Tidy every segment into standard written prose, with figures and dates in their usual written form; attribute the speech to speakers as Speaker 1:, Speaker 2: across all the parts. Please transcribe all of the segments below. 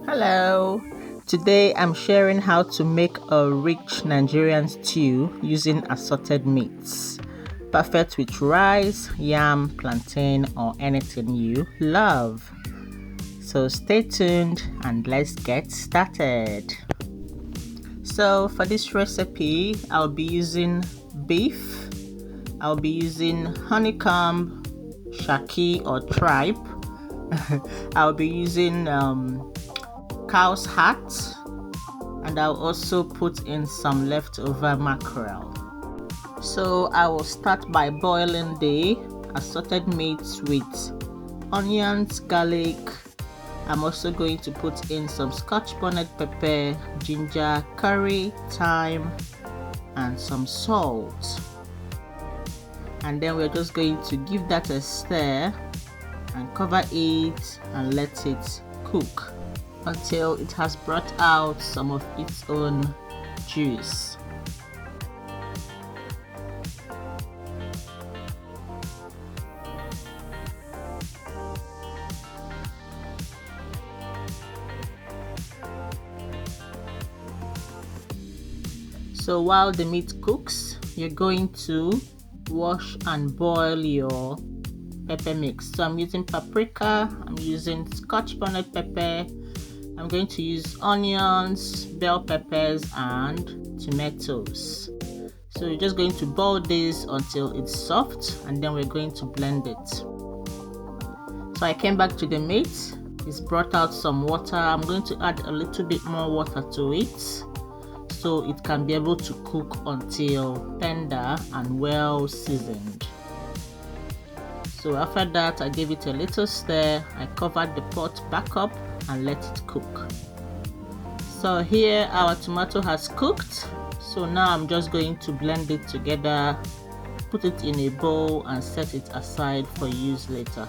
Speaker 1: Hello. Today I'm sharing how to make a rich Nigerian stew using assorted meats. Perfect with rice, yam, plantain, or anything you love. So stay tuned and let's get started. So for this recipe, I'll be using beef. I'll be using honeycomb, shaki or tripe. I'll be using cow's hat, and I'll also put in some leftover mackerel. So I will start by boiling the assorted meats with onions, garlic. I'm also going to put in some Scotch bonnet pepper, ginger, curry, thyme, and some salt. And then we're just going to give that a stir and cover it and let it cook until it has brought out some of its own juice. So while the meat cooks, you're going to wash and boil your pepper mix. So I'm using paprika, I'm using Scotch bonnet pepper, I'm going to use onions, bell peppers, and tomatoes. So you're just going to boil this until it's soft, and then we're going to blend it. So I came back to the meat, it's brought out some water. I'm going to add a little bit more water to it so it can be able to cook until tender and well seasoned. So after that, I gave it a little stir, I covered the pot back up and let it cook. So here our tomato has cooked, so now I'm just going to blend it together, put it in a bowl and set it aside for use later.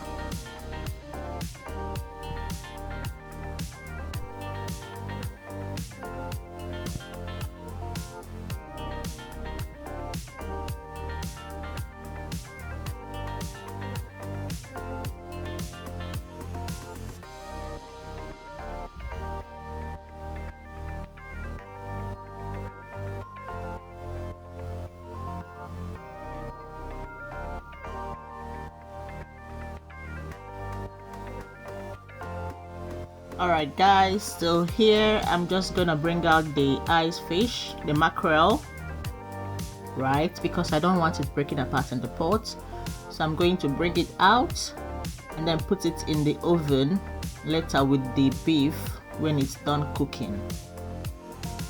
Speaker 1: Alright guys, so here I'm just gonna bring out the ice fish, the mackerel, right, because I don't want it breaking apart in the pot. So I'm going to bring it out and then put it in the oven later with the beef when it's done cooking.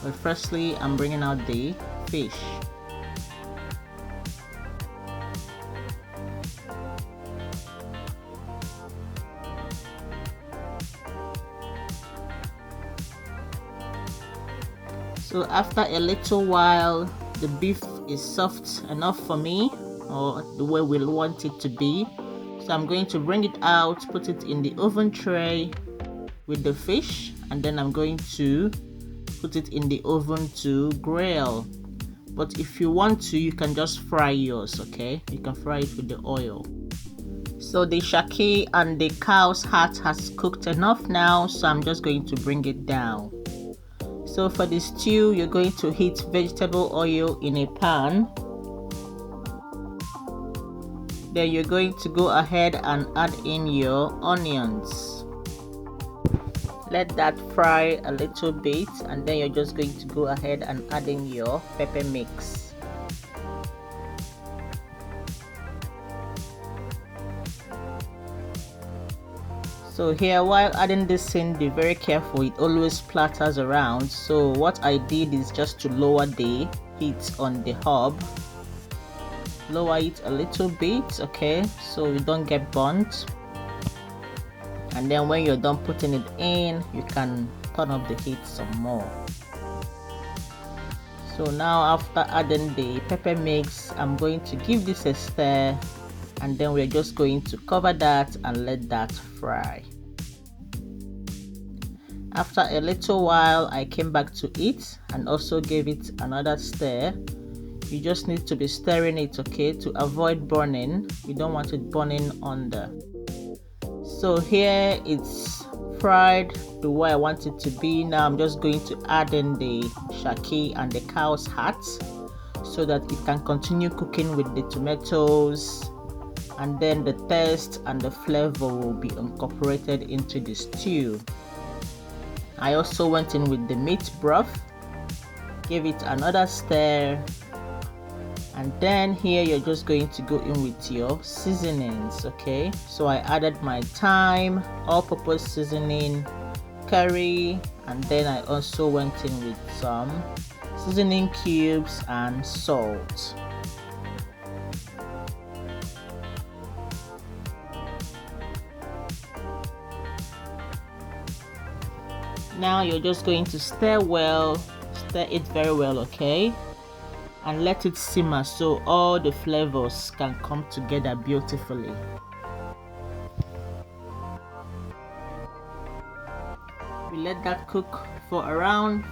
Speaker 1: But firstly I'm bringing out the fish. So after a little while, the beef is soft enough for me, or the way we want it to be. So I'm going to bring it out, put it in the oven tray with the fish, and then I'm going to put it in the oven to grill. But if you want to, you can just fry yours, okay? You can fry it with the oil. So the shaki and the cow's hat has cooked enough now, so I'm just going to bring it down. So for the stew, you're going to heat vegetable oil in a pan. Then you're going to go ahead and add in your onions. Let that fry a little bit, and then you're just going to go ahead and add in your pepper mix. So here, while adding this in, be very careful, it always splatters around. So what I did is just to lower the heat on the hob. Lower it a little bit, okay, so you don't get burnt. And then when you're done putting it in, you can turn up the heat some more. So now after adding the pepper mix, I'm going to give this a stir, and then we're just going to cover that and let that fry. After a little while, I came back to it and also gave it another stir. You just need to be stirring it, okay, to avoid burning. You don't want it burning under. So here it's fried the way I want it to be. Now I'm just going to add in the shaki and the cow's heart so that it can continue cooking with the tomatoes, and then the taste and the flavor will be incorporated into the stew. I also went in with the meat broth, give it another stir, and then here you're just going to go in with your seasonings. Okay, so I added my thyme, all-purpose seasoning, curry, and then I also went in with some seasoning cubes and salt. Now you're just going to stir it very well, okay, and let it simmer so all the flavors can come together beautifully. We let that cook for around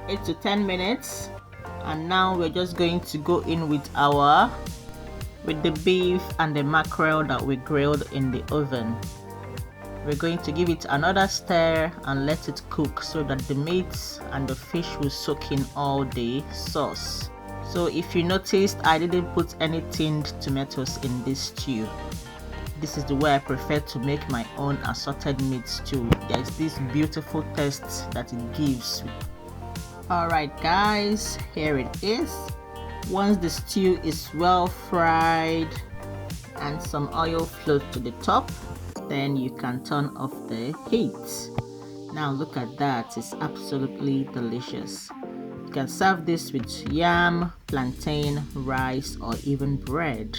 Speaker 1: 8 to 10 minutes, and now we're just going to go in with the beef and the mackerel that we grilled in the oven. We're going to give it another stir and let it cook so that the meat and the fish will soak in all the sauce. So if you noticed, I didn't put any tinned tomatoes in this stew. This is the way I prefer to make my own assorted meat stew. There's this beautiful taste that it gives. Alright guys, here it is. Once the stew is well fried and some oil flows to the top, then you can turn off the heat. Now look at that, it's absolutely delicious. You can serve this with yam, plantain, rice, or even bread.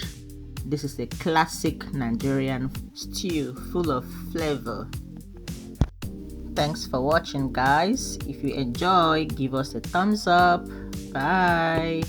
Speaker 1: This is a classic Nigerian stew full of flavor. Thanks for watching guys. If you enjoy, give us a thumbs up. Bye.